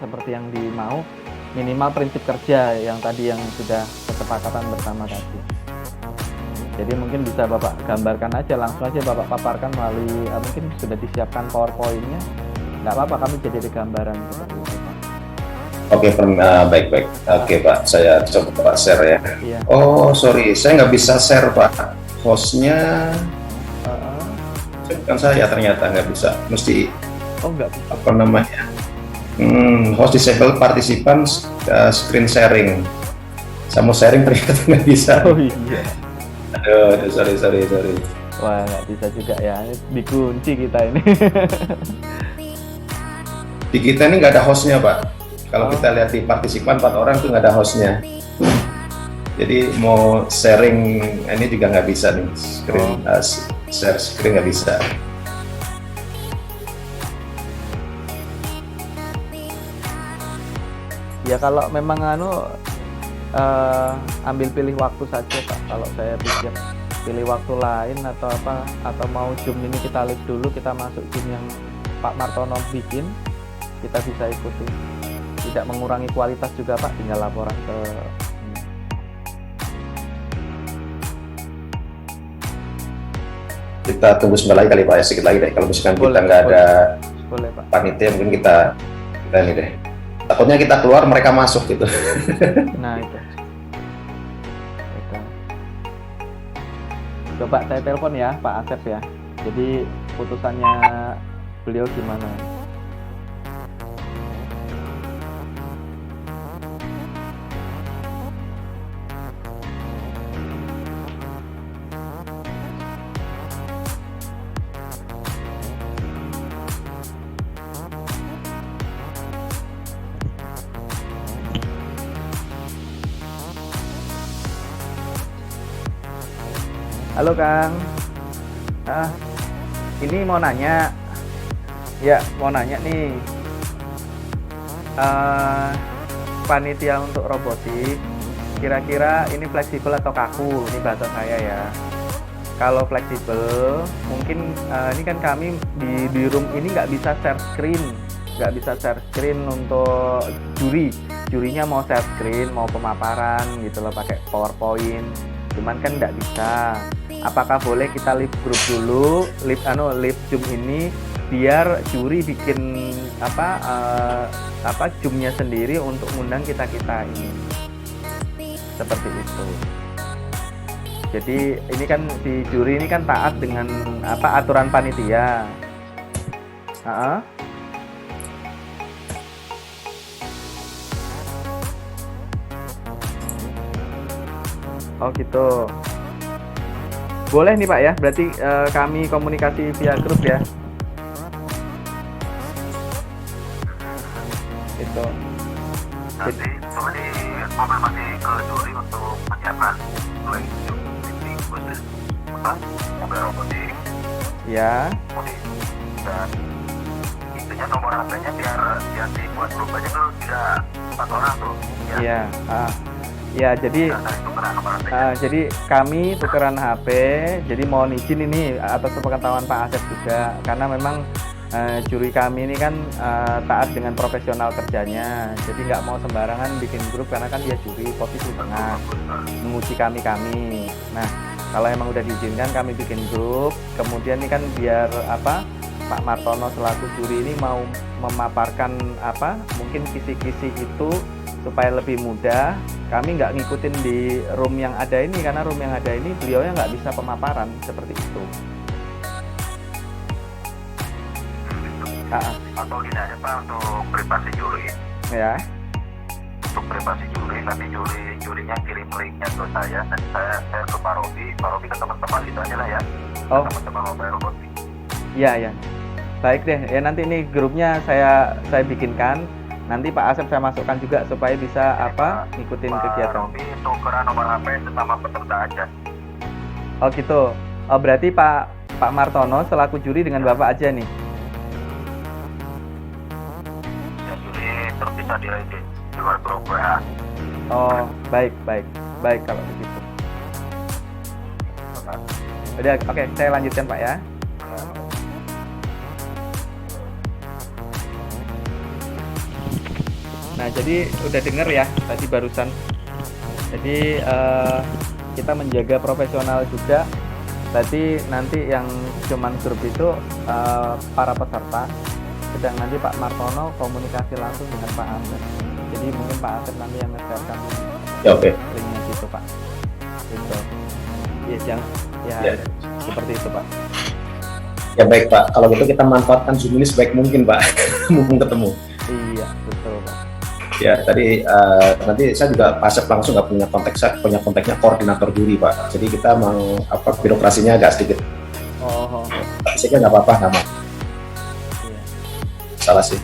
seperti yang dimau, minimal prinsip kerja yang tadi yang sudah kesepakatan bersama tadi. Jadi mungkin bisa Bapak gambarkan aja, langsung aja Bapak paparkan melalui mungkin sudah disiapkan PowerPoint-nya, nggak apa-apa, kami jadi gambaran seperti itu Pak. Oke, baik-baik. Oke Pak, saya coba Pak share ya. Iya. Oh sorry, saya nggak bisa share Pak. Hostnya bukan saya, ternyata nggak bisa. Mesti nggak bisa. apa namanya? Host disable partisipan screen sharing. Saya mau sharing ternyata nggak bisa. Oh iya. Aduh, sorry. Wah, nggak bisa juga ya. Ini dikunci kita ini. Di kita ini nggak ada hostnya Pak. Kalau kita lihat di partisipan 4 orang tuh nggak ada hostnya. Jadi mau sharing ini juga nggak bisa nih, share screen nggak bisa. Ya kalau memang ambil pilih waktu saja Pak. Kalau saya pikir pilih waktu lain atau apa, atau mau Zoom ini kita live dulu, kita masuk Zoom yang Pak Martono bikin, kita bisa ikuti. Tidak mengurangi kualitas juga Pak, tinggal laporan ke Kita tunggu sebentar lagi kali Pak ya, sedikit lagi deh. Kalau misalkan Boleh, kita nggak ada boleh Pak. panitia, mungkin kita ini deh. Takutnya kita keluar, mereka masuk gitu. Nah itu. Coba saya telepon ya Pak Asep ya. Jadi putusannya beliau gimana? Halo Kang. Ini mau nanya. Ya, mau nanya nih. Panitia untuk robotik, kira-kira ini fleksibel atau kaku? Ini bahasa saya ya. Kalau fleksibel, mungkin ini kan kami di room ini nggak bisa share screen untuk juri. Jurinya mau share screen, mau pemaparan gitu loh, pakai PowerPoint. Cuman kan nggak bisa. Apakah boleh kita live group dulu, live Zoom ini, biar juri bikin Zoom-nya sendiri untuk ngundang kita ini, seperti itu. Jadi ini kan si juri ini kan taat dengan aturan panitia. Oh gitu. Boleh nih Pak ya, berarti kami komunikasi via grup ya. Itu. Nanti coba dikonfirmasi ke juri untuk menyiapkan live Zoom meeting khusus mobil robotik. Ya. Dan intinya nomor HP-nya biar dibuat grup aja tuh 3-4 orang tuh. Iya. Ya, jadi kami tukeran HP. Jadi mohon izin ini atas sepengetahuan Pak Asep juga, karena memang juri kami ini kan taat dengan profesional kerjanya. Jadi nggak mau sembarangan bikin grup, karena kan dia juri posisi tengah, menguji kami. Nah, kalau emang udah diizinkan kami bikin grup. Kemudian ini kan biar Pak Martono selaku juri ini mau memaparkan mungkin kisi-kisi itu supaya lebih mudah. Kami nggak ngikutin di room yang ada ini, karena room yang ada ini beliaunya nggak bisa pemaparan seperti itu. Atau gini aja Pak, untuk privasi juri. Ya. Untuk privasi juri, nanti jurinya kirim linknya ke saya, nanti saya ke Pak Robi ke teman-teman itu aja lah ya. Oh. Teman-teman mobil robotik. Iya. Baik deh. Ya nanti ini grupnya saya bikinkan. Nanti Pak Asep saya masukkan juga supaya bisa ngikutin kegiatan. Pak Robi tukeran nomor HP sama peserta aja. Oh gitu. Oh berarti Pak Martono selaku juri dengan Bapak aja nih. Ya juri terpisah di luar grup ya. Oh baik kalau begitu. Udah oke, saya lanjutkan Pak ya. Nah, jadi udah denger ya tadi barusan. Jadi kita menjaga profesional juga. Tadi nanti yang cuman grup itu para peserta. Sedang nanti Pak Martono komunikasi langsung dengan Pak Asep. Jadi mungkin Pak Asep nanti yang nge-share-kan linknya gitu Pak. Gitu. Seperti itu Pak. Ya baik Pak, kalau gitu kita manfaatkan Zoom ini sebaik mungkin Pak, mumpung ketemu. Iya, betul Pak. Ya tadi nanti saya juga Pak Asep langsung nggak punya kontak, saya punya kontaknya koordinator juri Pak. Jadi kita mau birokrasinya agak sedikit. Tapi saya kira nggak apa-apa nama. Iya. Salah sih.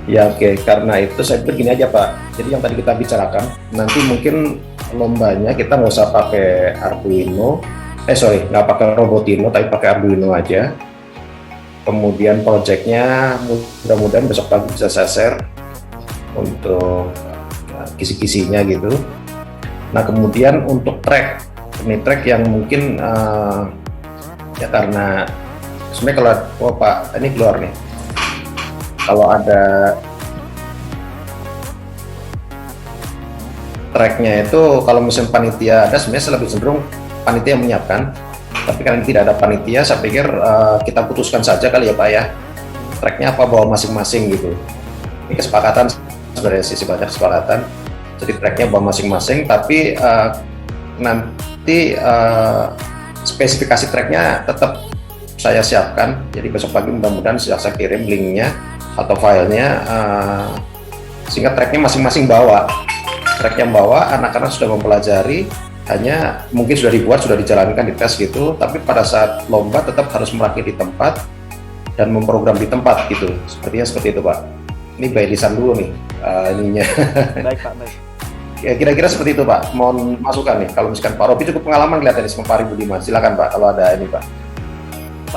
Ya oke, karena itu saya pikir gini aja Pak. Jadi yang tadi kita bicarakan, nanti mungkin lombanya kita nggak usah pakai Arduino, nggak pakai Robotino, tapi pakai Arduino aja. Kemudian projectnya mudah-mudahan besok pagi bisa saya share untuk kisi-kisinya gitu. Nah kemudian untuk track, ini track yang mungkin ya karena sebenarnya kalau Pak ini keluar nih, kalau ada tracknya itu kalau misalnya panitia ada, sebenarnya saya lebih cenderung panitia yang menyiapkan, tapi karena tidak ada panitia saya pikir kita putuskan saja kali ya Pak ya, tracknya apa bawa masing-masing gitu. Ini kesepakatan sebenarnya sih, banyak kesepakatan, jadi tracknya bawa masing-masing, tapi nanti spesifikasi tracknya tetap saya siapkan, jadi besok pagi mudah-mudahan sudah saya kirim linknya atau filenya, sehingga tracknya masing-masing bawa, track yang bawa anak-anak sudah mempelajari, hanya mungkin sudah dibuat, sudah dijalankan di tes gitu, tapi pada saat lomba tetap harus merakit di tempat dan memprogram di tempat gitu, sepertinya seperti itu Pak. Ini by lisan dulu nih ininya. Baik Pak, baik. Ya, kira-kira seperti itu Pak. Mohon masukan nih. Kalau misalkan Pak Robi cukup pengalaman kelihatannya sama Pak Arif Budiman. Silakan Pak kalau ada ini Pak.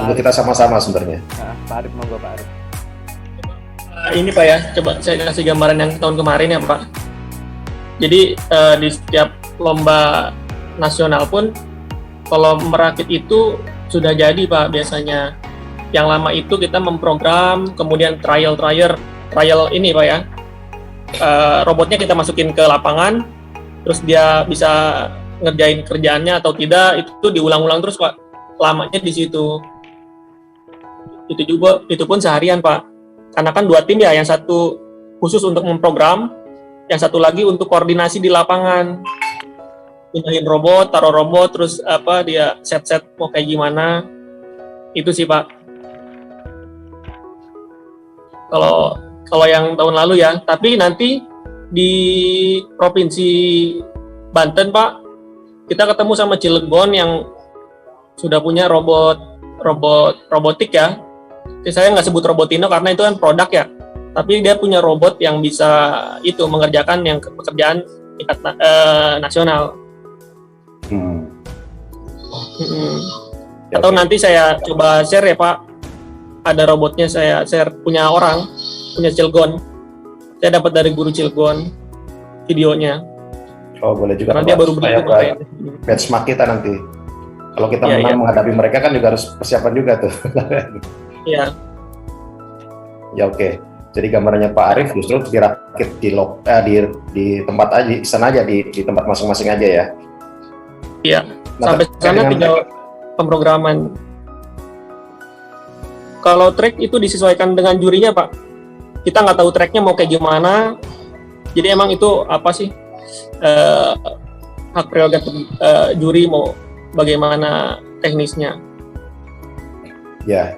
Untuk kita sama-sama sebenarnya. Nah, Pak Arif, monggo Pak Arif. Ini Pak ya, coba saya kasih gambaran yang tahun kemarin ya Pak. Jadi di setiap lomba nasional pun kalau merakit itu sudah jadi Pak biasanya. Yang lama itu kita memprogram, kemudian trial ini Pak ya. Robotnya kita masukin ke lapangan, terus dia bisa ngerjain kerjaannya atau tidak, itu diulang-ulang terus Pak. Lamanya di situ. Itu pun seharian Pak. Karena kan 2 tim ya, yang satu khusus untuk memprogram, yang satu lagi untuk koordinasi di lapangan. Pindahin robot, taruh robot, terus dia set mau kayak gimana. Itu sih Pak. Kalau yang tahun lalu ya, tapi nanti di Provinsi Banten Pak, kita ketemu sama Cilegon yang sudah punya robotik ya. Jadi saya nggak sebut Robotino karena itu kan produk ya, tapi dia punya robot yang bisa itu mengerjakan yang pekerjaan tingkat nasional. Atau nanti saya coba share ya Pak, ada robotnya saya share, punya Cilegon. Saya dapat dari guru Cilegon videonya. Oh boleh juga. Karena dia baru beli itu. Benchmark kita nanti. Kalau kita Ya, menang menghadapi mereka kan juga harus persiapan juga tuh. Iya. Ya oke. Jadi gambarannya Pak Arif justru dirakit di tempat aja, sana aja di tempat masing-masing aja ya. Iya. Sampai sana tinggal pemrograman. Kalau track itu disesuaikan dengan jurinya Pak. Kita nggak tahu tracknya mau kayak gimana. Jadi emang itu apa sih hak prerogatif juri mau bagaimana teknisnya. Ya,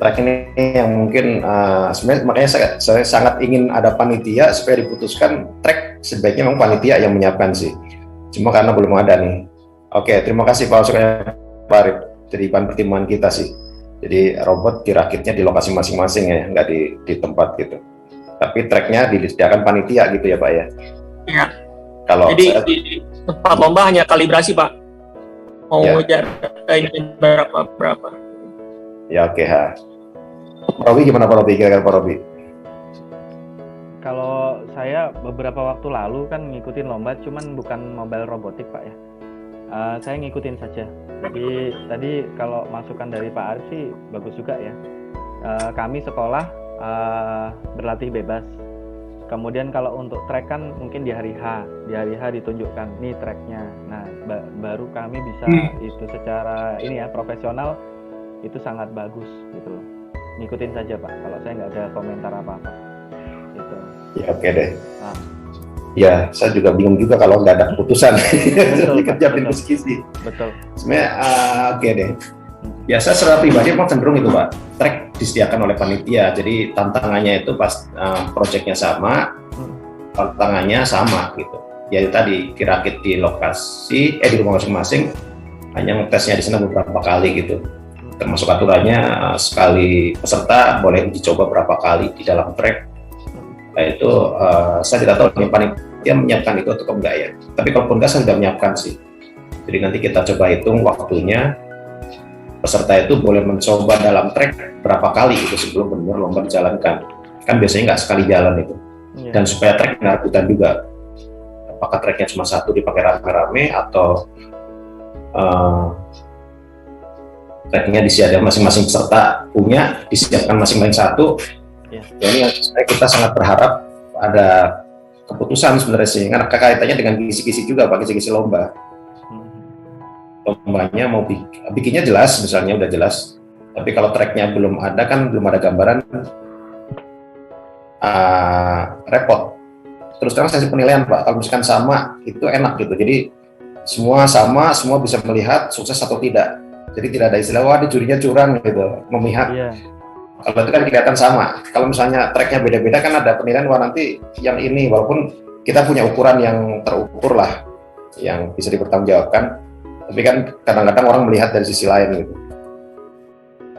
track ini yang mungkin sebenarnya makanya saya sangat ingin ada panitia supaya diputuskan track, sebaiknya memang panitia yang menyiapkan sih. Cuma karena belum ada nih. Oke, terima kasih Pak Usukanya Pak Arif. Jadi bahan pertimbangan kita sih. Jadi robot dirakitnya di lokasi masing-masing ya, nggak di tempat gitu. Tapi tracknya disediakan panitia gitu ya Pak ya. Iya. Jadi di tempat lomba hanya kalibrasi Pak. Mau ngejar ini berapa. Ya oke ha. Pak Robi gimana Pak Robi? Kira-kira Pak Robi? Kalau saya beberapa waktu lalu kan ngikutin lomba, cuman bukan mobile robotik Pak ya. Saya ngikutin saja. Jadi tadi kalau masukan dari Pak Arif sih bagus juga ya. Kami sekolah berlatih bebas. Kemudian kalau untuk track kan mungkin di hari H ditunjukkan nih tracknya. Nah baru kami bisa itu secara ini ya profesional, itu sangat bagus gitu loh. Ngikutin saja Pak. Kalau saya nggak ada komentar apa-apa. Gitu. Ya oke deh. Ya, saya juga bingung juga kalau nggak ada keputusan. Kerja berdiskusi. Betul. Sebenarnya oke deh. Biasa secara pribadi memang cenderung itu Pak. Track disediakan oleh panitia. Jadi tantangannya itu pas proyeknya sama, tantangannya sama gitu. Ya tadi dirakit di lokasi, di rumah masing-masing. Hanya ngetesnya di sana beberapa kali gitu. Termasuk aturannya sekali peserta boleh dicoba berapa kali di dalam track. Nah itu saya tidak tahu yang panitia menyiapkan itu atau enggak ya. Tapi kalau enggak saya sudah menyiapkan sih. Jadi nanti kita coba hitung waktunya. Peserta itu boleh mencoba dalam track berapa kali itu sebelum benar lomba dijalankan. Kan biasanya nggak sekali jalan itu. Dan supaya track nggak rebutan juga. apakah tracknya cuma satu dipakai rame-rame atau tracknya disiapkan masing-masing peserta punya, disiapkan masing-masing satu. Ya. Ini kita sangat berharap ada keputusan sebenarnya sih, karena kaitannya dengan kisi-kisi juga, Pak, kisi-kisi lomba. Lombanya mau bikinnya jelas, misalnya udah jelas, tapi kalau tracknya belum ada kan, belum ada gambaran, repot. Terus terang sesi penilaian, Pak, kalau misalkan sama itu enak gitu, jadi semua sama, semua bisa melihat sukses atau tidak, jadi tidak ada istilah wah jurinya curang gitu, memihak. Iya. Kalau itu kan kelihatan sama. Kalau misalnya tracknya beda-beda kan ada penilaian, wah nanti yang ini, walaupun kita punya ukuran yang terukur lah, yang bisa dipertanggungjawabkan, tapi kan kadang-kadang orang melihat dari sisi lain gitu.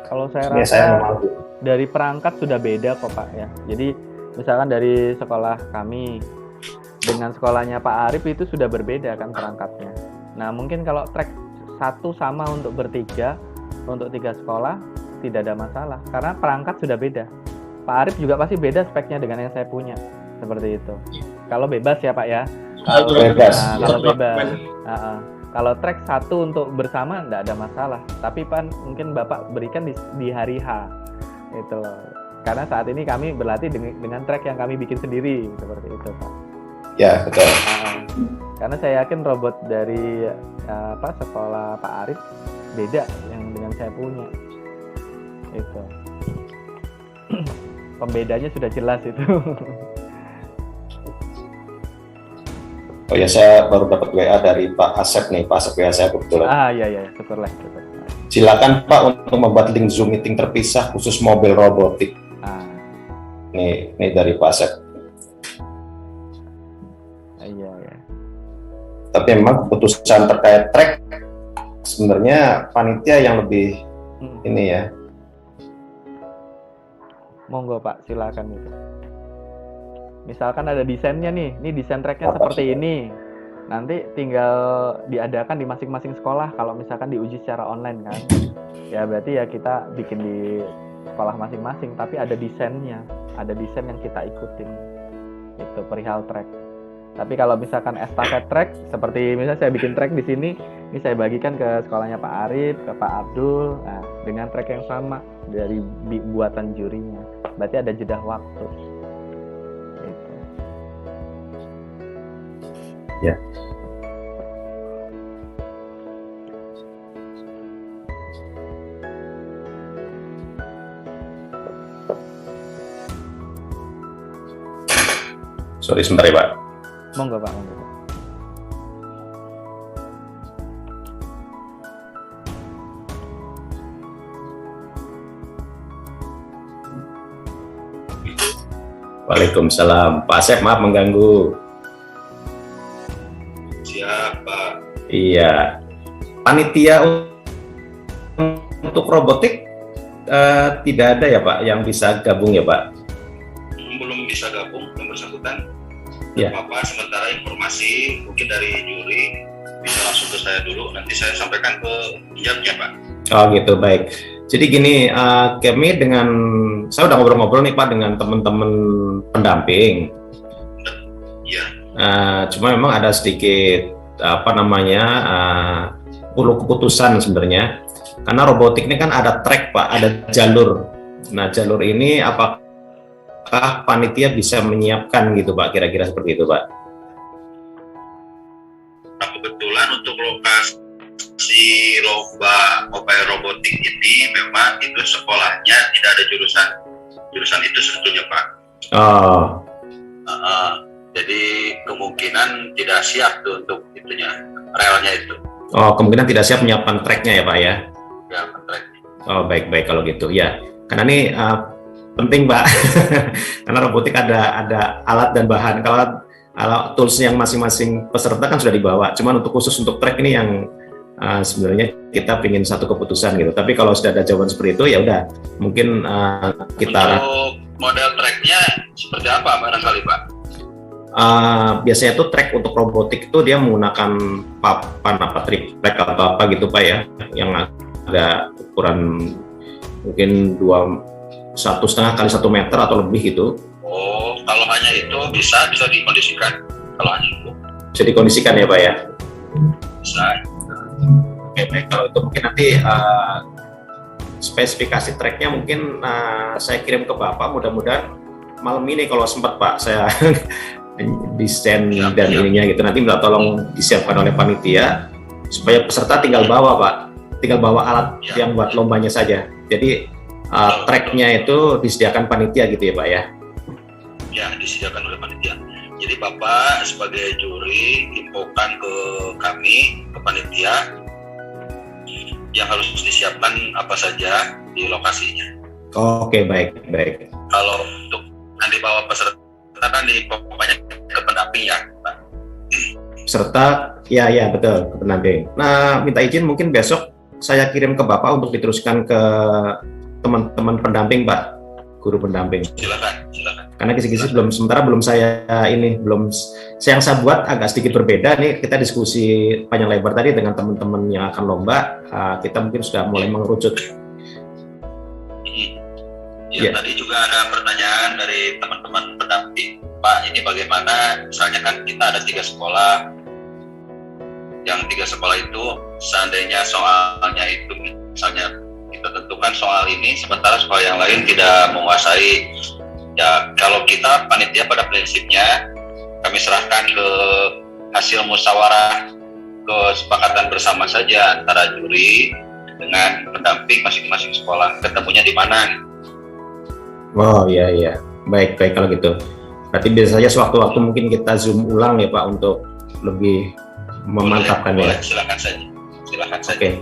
Kalau saya Ini rasa memalu. dari perangkat sudah beda kok Pak ya. Jadi misalkan dari sekolah kami dengan sekolahnya Pak Arif itu sudah berbeda kan perangkatnya. Nah mungkin kalau track satu sama untuk bertiga, untuk 3 sekolah tidak ada masalah karena perangkat sudah beda. Pak Arif juga pasti beda speknya dengan yang saya punya, seperti itu. Kalau bebas ya Pak ya. Kalau Bebas. kalau bebas. Kalau track satu untuk bersama enggak ada masalah. Tapi Pak mungkin Bapak berikan di hari H. Itu loh. Karena saat ini kami berlatih dengan track yang kami bikin sendiri, seperti itu Pak. Ya, betul. Karena saya yakin robot dari sekolah Pak Arif beda yang dengan saya punya. Itu. Pembedanya sudah jelas itu. Oh ya, saya baru dapat WA dari Pak Asep nih, Pak Asep WA saya kebetulan. Iya, syukurlah. Silakan Pak untuk membuat link Zoom meeting terpisah khusus mobil robotik. Ini dari Pak Asep. Iya. Tapi memang keputusan terkait track sebenarnya panitia yang lebih ini ya. Monggo Pak, silakan itu. Misalkan ada desainnya nih, ini desain tracknya seperti ini. Nanti tinggal diadakan di masing-masing sekolah. Kalau misalkan diuji secara online kan, ya berarti ya kita bikin di sekolah masing-masing. Tapi ada desainnya, ada desain yang kita ikutin. Itu perihal track. Tapi kalau misalkan estafet track, seperti misalnya saya bikin track di sini, ini saya bagikan ke sekolahnya Pak Arif, ke Pak Abdul, dengan track yang sama dari buatan jurinya. Berarti ada jeda waktu. Gitu. Ya. Sorry sebentar ya Pak. Monggo Pak. Waalaikumsalam. Pak Asep, maaf mengganggu. Siap, Pak. Iya. Panitia untuk robotik tidak ada ya Pak yang bisa gabung ya Pak? Belum bisa gabung yang bersangkutan. Ya. Bapak sementara informasi mungkin dari juri bisa langsung ke saya dulu, nanti saya sampaikan ke penjawabnya Pak. Oh gitu, baik. Jadi gini, kami dengan, saya udah ngobrol-ngobrol nih Pak dengan teman-teman pendamping. Iya. Cuma memang ada sedikit perlu keputusan sebenarnya. Karena robotik ini kan ada track Pak, ada jalur. Nah jalur ini apakah panitia bisa menyiapkan gitu Pak, kira-kira seperti itu Pak? Nah, kebetulan untuk lokasi lomba mobile robotik ini memang itu sekolahnya tidak ada jurusan itu sebetulnya Pak. Oh. Jadi kemungkinan tidak siap tuh untuk itunya, relnya itu. Oh, kemungkinan tidak siap menyiapkan tracknya ya Pak ya? Ya, track. Oh, baik-baik kalau gitu ya. Karena ini penting Pak, karena robotik ada alat dan bahan. Kalau tools yang masing-masing peserta kan sudah dibawa. Cuman khusus untuk track ini yang sebenarnya kita ingin satu keputusan gitu. Tapi kalau sudah ada jawaban seperti itu ya udah, mungkin kita. Untuk model tracknya seperti apa barangkali Pak? Biasanya tuh track untuk robotik itu dia menggunakan papan triplek atau apa gitu Pak ya, yang ada ukuran mungkin 1,5 kali 1 meter atau lebih gitu. Oh, kalau hanya itu bisa dikondisikan. Kalau hanya itu Bisa bisa dikondisikan ya Pak ya. Bisa. Oke, baik. Kalau itu mungkin nanti spesifikasi tracknya mungkin saya kirim ke Bapak, mudah-mudahan malam ini kalau sempat Pak saya desain dan ininya gitu, nanti minta tolong disiapkan oleh panitia supaya peserta tinggal bawa Pak, tinggal bawa alat yang buat lombanya saja. Jadi tracknya itu disediakan panitia gitu ya Pak ya? Ya, disediakan oleh panitia. Jadi Bapak sebagai juri infokan ke kami, ke panitia, yang harus disiapkan apa saja di lokasinya. Oke, baik. Kalau untuk nanti bawa peserta kan pokoknya ke pendamping ya, Pak. Peserta, ya betul, ke pendamping. Nah, minta izin mungkin besok saya kirim ke Bapak untuk diteruskan ke teman-teman pendamping Pak, guru pendamping. Silakan. Karena kisi-kisi belum saya yang saya buat agak sedikit berbeda nih. Kita diskusi panjang lebar tadi dengan teman-teman yang akan lomba, kita mungkin sudah mulai mengerucut. Ya, tadi juga ada pertanyaan dari teman-teman pendamping, Pak, ini bagaimana misalnya kan kita ada 3 sekolah, yang 3 sekolah itu seandainya soalnya itu misalnya kita tentukan soal ini, sementara sekolah yang lain tidak menguasai. Ya, kalau kita panitia pada prinsipnya kami serahkan ke hasil musyawarah kesepakatan bersama saja antara juri dengan pendamping masing-masing sekolah. Ketemunya di mana? Oh iya, baik kalau gitu. Berarti biasanya sewaktu-waktu mungkin kita zoom ulang ya Pak untuk lebih memantapkan boleh, ya. Silakan saja. Oke.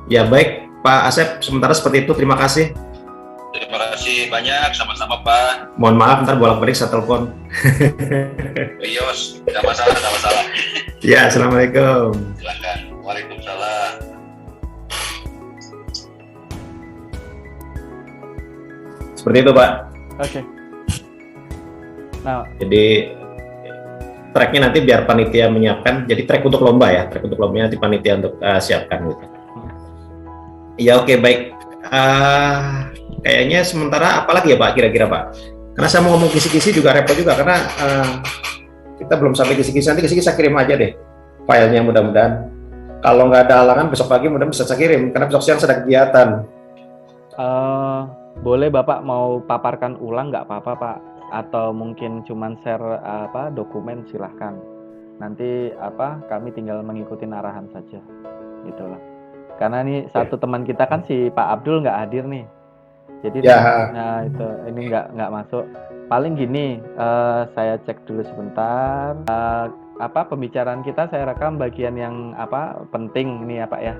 Ya baik Pak Asep, sementara seperti itu, terima kasih. Terima kasih banyak, sama-sama Pak. Mohon maaf, ntar bolak-balik saya telepon. Yos, tidak masalah. Ya, assalamualaikum. Silakan. Waalaikumsalam. Seperti itu Pak. Oke. Nah, Jadi tracknya nanti biar panitia menyiapkan. Jadi track untuk lomba ya, track untuk lombanya nanti panitia untuk siapkan gitu. Ya oke, baik. Kayaknya sementara apalagi ya Pak kira-kira Pak? Karena saya mau ngomong kisi-kisi juga repot juga karena kita belum sampai kisi-kisi. Nanti kisi-kisi saya kirim aja deh filenya, mudah-mudahan. Kalau nggak ada halangan besok pagi mudah-mudahan bisa saya kirim karena besok siang ada kegiatan. boleh Bapak mau paparkan ulang nggak apa-apa Pak? Atau mungkin cuman share dokumen, silahkan. Nanti kami tinggal mengikuti arahan saja, gitulah. Karena nih satu teman kita kan si Pak Abdul nggak hadir nih. Jadi nah itu ini nggak masuk. Paling gini, saya cek dulu sebentar. Pembicaraan kita saya rekam bagian yang penting ini ya Pak ya.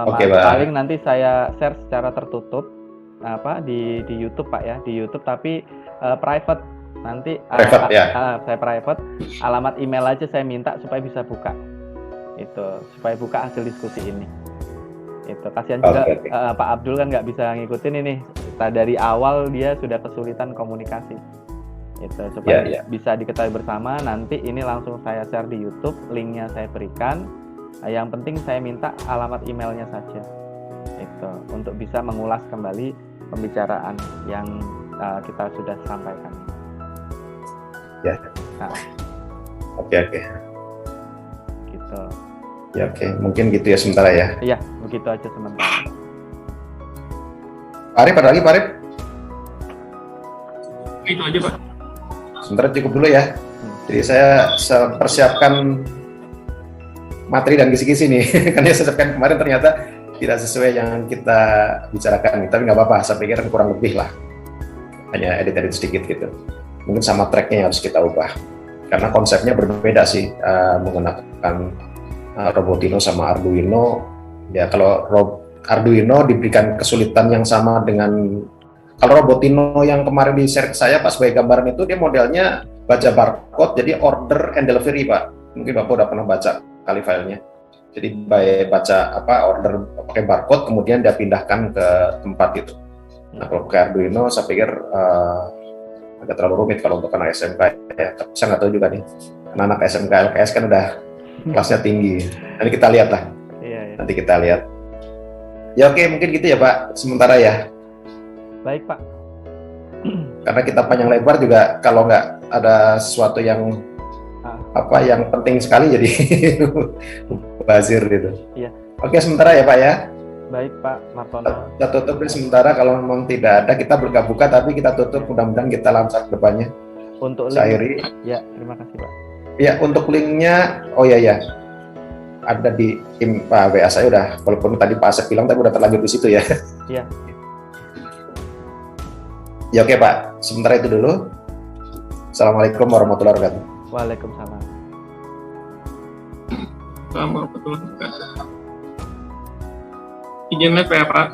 Oke, Pak. Paling nanti saya share secara tertutup di YouTube Pak ya, di YouTube tapi private. Nanti Private ya. Saya private. Alamat email aja saya minta supaya bisa buka. Itu supaya buka hasil diskusi ini. Itu kasihan juga Pak Abdul kan nggak bisa ngikutin ini. Dari awal dia sudah kesulitan komunikasi. Itu supaya bisa diketahui bersama. Nanti ini langsung saya share di YouTube, linknya saya berikan. Yang penting saya minta alamat emailnya saja. Itu untuk bisa mengulas kembali pembicaraan yang kita sudah sampaikan. Ya. Nah. Oke. Gitu. Ya oke, mungkin gitu ya sementara ya. Iya, begitu aja sementara. Pak Arif, ada lagi Pak Arif? Itu aja Pak. Sementara cukup dulu ya. Jadi saya persiapkan materi dan kisi-kisi nih. Karena saya siapkan kemarin ternyata tidak sesuai yang kita bicarakan. Tapi nggak apa-apa, saya pikir kurang lebih lah. Hanya edit-edit sedikit gitu. Mungkin sama tracknya yang harus kita ubah. Karena konsepnya berbeda sih, menggunakan Robotino sama Arduino. Ya kalau Arduino diberikan kesulitan yang sama dengan kalau Robotino yang kemarin di-share ke saya Pak sebagai gambaran itu, dia modelnya baca barcode, jadi order and delivery Pak. Mungkin Bapak udah pernah baca kali filenya. Jadi baca order pakai barcode, kemudian dia pindahkan ke tempat itu. Nah kalau pakai Arduino saya pikir agak terlalu rumit kalau untuk anak SMK ya. Tapi saya nggak tahu juga nih, karena anak SMK LKS kan udah kelasnya tinggi. Nanti kita lihat lah. Iya. Nanti kita lihat. Ya oke, mungkin gitu ya Pak, sementara ya. Baik Pak. Karena kita panjang lebar juga, kalau nggak ada sesuatu yang apa yang penting sekali jadi bazir gitu. Iya. Oke, sementara ya Pak ya. Baik Pak Martono. Kita tutup deh sementara, kalau memang tidak ada kita buka-buka, tapi kita tutup, mudah-mudahan kita lancar ke depannya. Untuk Saya link, akhiri. ya terima kasih Pak. Ya, untuk linknya, oh ya, ada di Pak WA saya udah, walaupun tadi Pak Asep bilang, tapi udah terlanjur di situ ya. Iya. Ya oke Pak, sementara itu dulu. Assalamualaikum warahmatullahi wabarakatuh. Waalaikumsalam. Assalamualaikum warahmatullahi wabarakatuh. Izin live ya Pak.